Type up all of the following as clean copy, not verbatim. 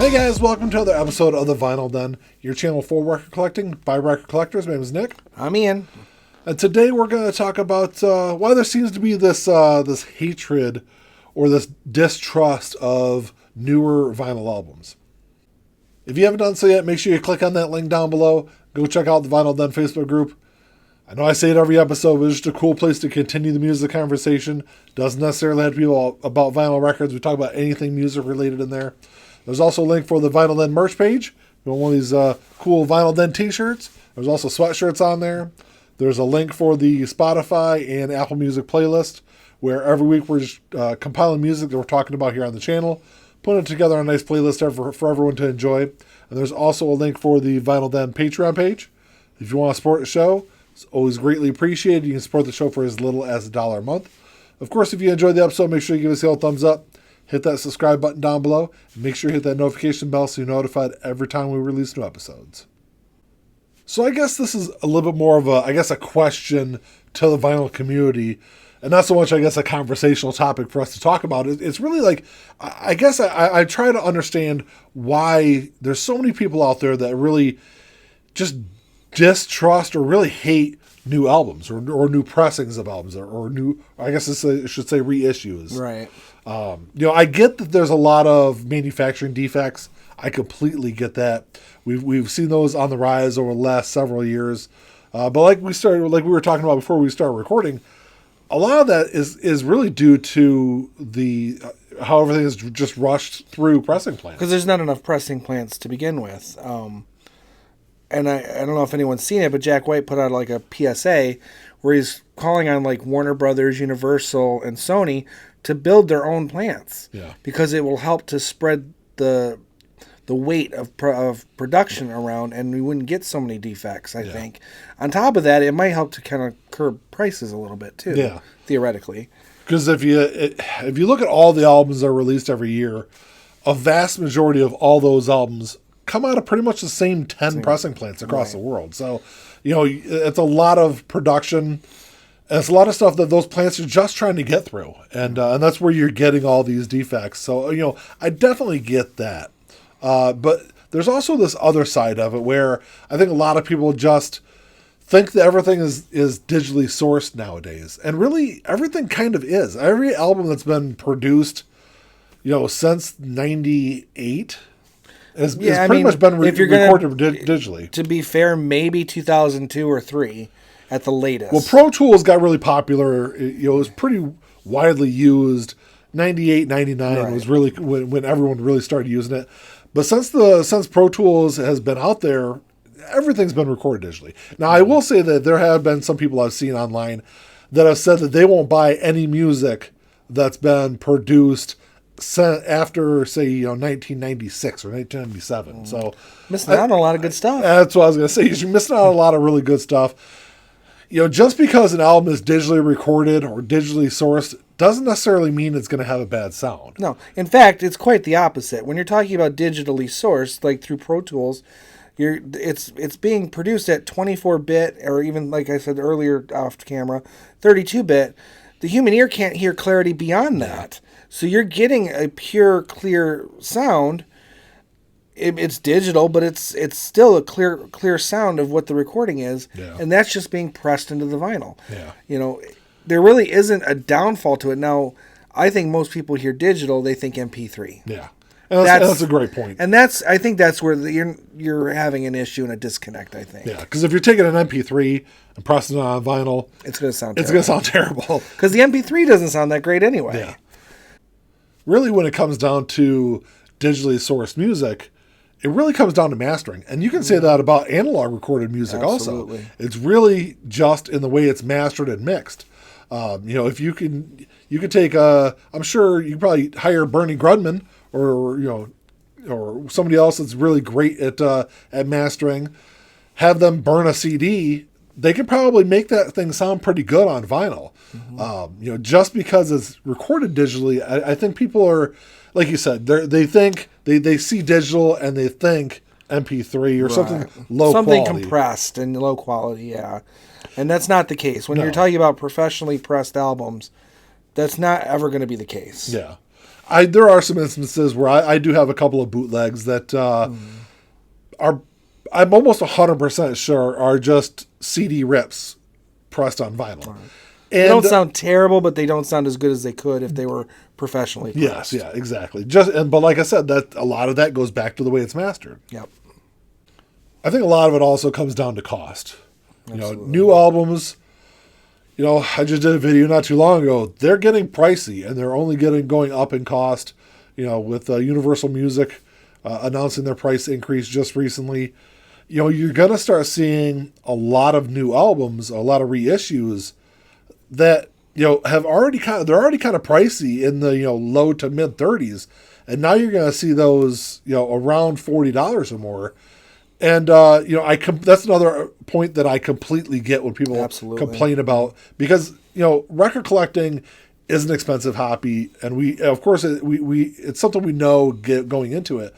Hey guys, welcome to another episode of The Vinyl Den, your channel for record collecting by record collectors. My name is Nick. I'm Ian. And today we're going to talk about why there seems to be this hatred or this distrust of newer vinyl albums. If you haven't done so yet, make sure you click on that link down below. Go check out the Vinyl Den Facebook group. I know I say it every episode, but it's just a cool place to continue the music conversation. Doesn't necessarily have to be all about vinyl records. We talk about anything music related in there. There's also a link for the Vinyl Den merch page. You want one of these cool Vinyl Den t-shirts. There's also sweatshirts on there. There's a link for the Spotify and Apple Music playlist, where every week we're just compiling music that we're talking about here on the channel, putting it together on a nice playlist for everyone to enjoy. And there's also a link for the Vinyl Den Patreon page. If you want to support the show, it's always greatly appreciated. You can support the show for as little as $1 a month. Of course, if you enjoyed the episode, make sure you give us the old thumbs up. Hit that subscribe button down below. And make sure you hit that notification bell so you're notified every time we release new episodes. So I guess this is a little bit more of a question to the vinyl community. And not so much, a conversational topic for us to talk about. It's really like, I try to understand why there's so many people out there that really just distrust or really hate new albums or new pressings of albums or new, I should say reissues. Right. I get that there's a lot of manufacturing defects. I completely get that. We've seen those on the rise over the last several years. But like we were talking about before we started recording, a lot of that is really due to the how everything is just rushed through pressing plants. Because there's not enough pressing plants to begin with. And I don't know if anyone's seen it, but Jack White put out like a PSA where he's calling on like Warner Brothers, Universal, and Sony to build their own plants. Yeah. Because it will help to spread the weight of production around, and we wouldn't get so many defects, I think. On top of that, it might help to kind of curb prices a little bit too, theoretically. Because if you look at all the albums that are released every year, a vast majority of all those albums come out of pretty much the same 10 pressing plants across the world. So, it's a lot of production. And it's a lot of stuff that those plants are just trying to get through. And that's where you're getting all these defects. So, I definitely get that. But there's also this other side of it where I think a lot of people just think that everything is digitally sourced nowadays. And really, everything kind of is. Every album that's been produced, since 98 has pretty much been recorded digitally. To be fair, maybe 2002 or 3 at the latest. Well, Pro Tools got really popular. It was pretty widely used. 98, 99 was really when everyone really started using it. But since Pro Tools has been out there, everything's been recorded digitally. Now, I will say that there have been some people I've seen online that have said that they won't buy any music that's been produced after, say, 1996 or 1997. So missing out on a lot of good stuff. That's what I was going to say. You're missing out on a lot of really good stuff. Just because an album is digitally recorded or digitally sourced doesn't necessarily mean it's going to have a bad sound. No. In fact, it's quite the opposite. When you're talking about digitally sourced, like through Pro Tools, it's being produced at 24-bit or even, like I said earlier off camera, 32-bit. The human ear can't hear clarity beyond that. So you're getting a pure, clear sound. It's digital, but it's still a clear sound of what the recording is, and that's just being pressed into the vinyl. Yeah. There really isn't a downfall to it. Now, I think most people hear digital, they think MP3. Yeah, and that's a great point. And I think that's where you're having an issue and a disconnect, I think. Yeah, because if you're taking an MP3 and pressing it on vinyl, it's going to sound terrible. Because the MP3 doesn't sound that great anyway. Yeah. Really, when it comes down to digitally sourced music, it really comes down to mastering. And you can say that about analog recorded music also. It's really just in the way it's mastered and mixed. If you can take I'm sure you can probably hire Bernie Grudman or somebody else that's really great at mastering, have them burn a CD. They could probably make that thing sound pretty good on vinyl. Mm-hmm. Just because it's recorded digitally, I think people are, like you said, they think they see digital and they think MP3 or something low quality. Something compressed and low quality, yeah. And that's not the case. When you're talking about professionally pressed albums, that's not ever going to be the case. Yeah. There are some instances where I do have a couple of bootlegs that are, I'm almost 100% sure, are just CD rips pressed on vinyl. Right. And They don't sound terrible, but they don't sound as good as they could if they were professionally pressed. Yes, yeah, exactly. But like I said, that a lot of that goes back to the way it's mastered. Yep. I think a lot of it also comes down to cost. Absolutely. New albums. I just did a video not too long ago. They're getting pricey, and they're only going up in cost. With Universal Music announcing their price increase just recently. You're gonna start seeing a lot of new albums, a lot of reissues that they're already kind of pricey in the low to mid 30s, and now you're gonna see those around $40 or more. And that's another point that I completely get when people Absolutely. complain about, because record collecting is an expensive hobby, and we of course it's something we know going into it,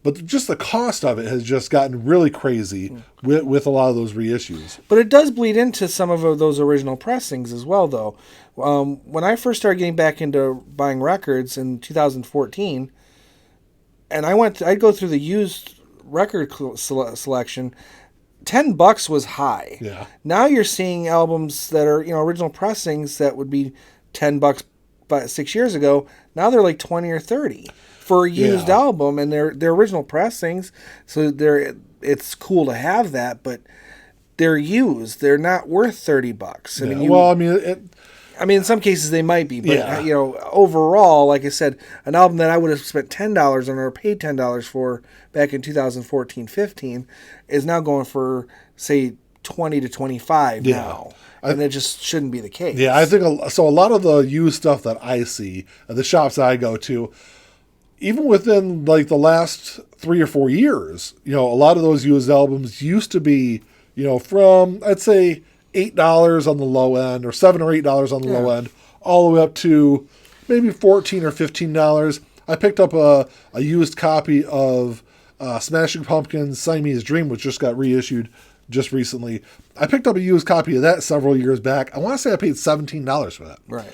but just the cost of it has just gotten really crazy with a lot of those reissues. But it does bleed into some of those original pressings as well, though. When I first started getting back into buying records in 2014, and I'd go through the used record selection. $10 was high. Yeah. Now you're seeing albums that are original pressings that would be $10 but 6 years ago. Now they're like 20 or 30 for a used album, and they're original pressings. So it's cool to have that, but they're used. They're not worth $30. I mean, in some cases they might be, but overall, like I said, an album that I would have spent $10 on or paid $10 for back in 2014-15 is now going for, say, $20 to $25 now, and it just shouldn't be the case. Yeah, I think so. A lot of the used stuff that I see at the shops that I go to, even within like the last 3 or 4 years, a lot of those used albums used to be, from I'd say $8 on the low end, or $7 or $8 on the low end, all the way up to maybe $14 or $15. I picked up a used copy of Smashing Pumpkins' Siamese Dream, which just got reissued just recently. I picked up a used copy of that several years back. I want to say I paid $17 for that. Right.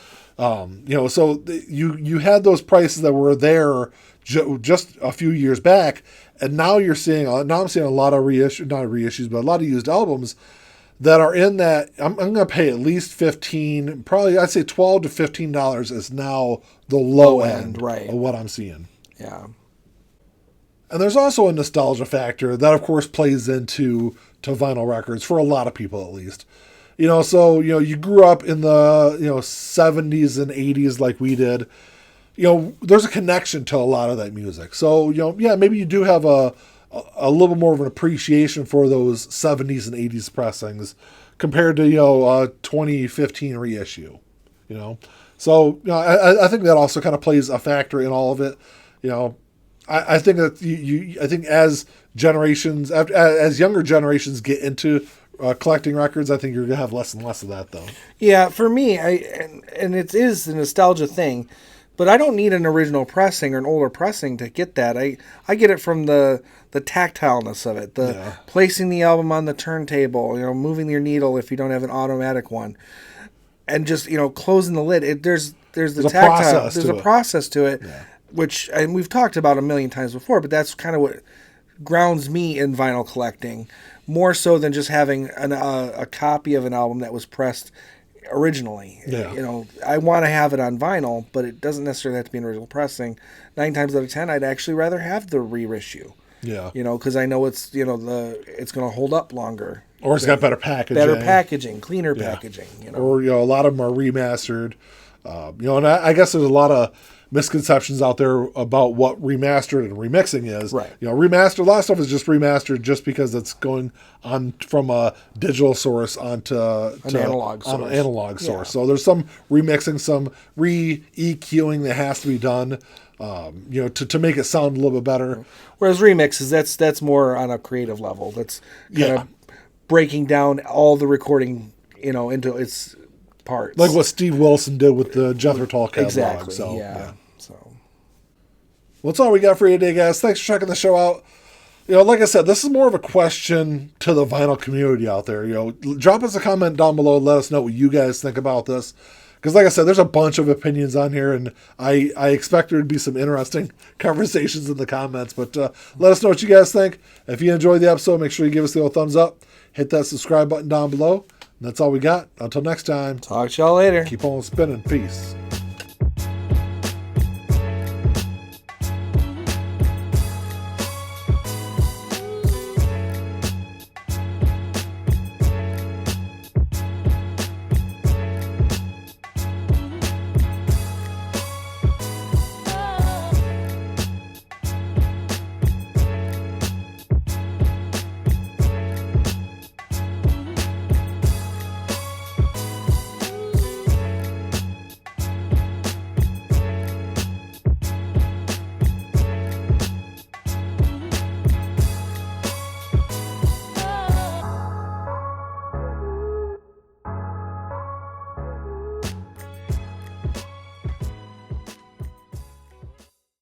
So you had those prices that were there just a few years back, and now I'm seeing a lot of not reissues, but a lot of used albums that are in that. I'm going to pay at least $15, probably I'd say $12 to $15 is now the low end right. of what I'm seeing. Yeah. And there's also a nostalgia factor that, of course, plays into vinyl records for a lot of people, at least. So you grew up in the 70s and 80s like we did. There's a connection to a lot of that music. So maybe you do have a little bit more of an appreciation for those 70s and 80s pressings compared to 2015 reissue. So I think that also kind of plays a factor in all of it. I think that I think as younger generations get into collecting records, I think you're gonna have less and less of that, though. Yeah, for me, and it is a nostalgia thing, but I don't need an original pressing or an older pressing to get that. I get it from the tactileness of it, placing the album on the turntable, moving your needle if you don't have an automatic one, and just closing the lid. There's the tactile. There's a process to it. Yeah. Which, and we've talked about a million times before, but that's kind of what grounds me in vinyl collecting, more so than just having a copy of an album that was pressed originally. Yeah. I want to have it on vinyl, but it doesn't necessarily have to be an original pressing. 9 times out of 10, I'd actually rather have the reissue. Yeah. Because I know it's it's going to hold up longer. Or it's got better packaging. Cleaner packaging. Or a lot of them are remastered. And I guess there's a lot of misconceptions out there about what remastered and remixing is. Right. Remastered, a lot of stuff is just remastered just because it's going on from a digital source onto an analog source. Yeah. So there's some remixing, some re-EQing that has to be done, to make it sound a little bit better. Whereas remixes, that's more on a creative level. That's kind of breaking down all the recording, into its parts. Like what Steve Wilson did with the Jethro Tull catalog. Exactly. So, yeah. Well, that's all we got for you today, guys. Thanks for checking the show out. Like I said, this is more of a question to the vinyl community out there. Drop us a comment down below. Let us know what you guys think about this. Because like I said, there's a bunch of opinions on here, and I expect there to be some interesting conversations in the comments. But let us know what you guys think. If you enjoyed the episode, make sure you give us the old thumbs up. Hit that subscribe button down below. And that's all we got. Until next time. Talk to y'all later. Keep on spinning. Peace.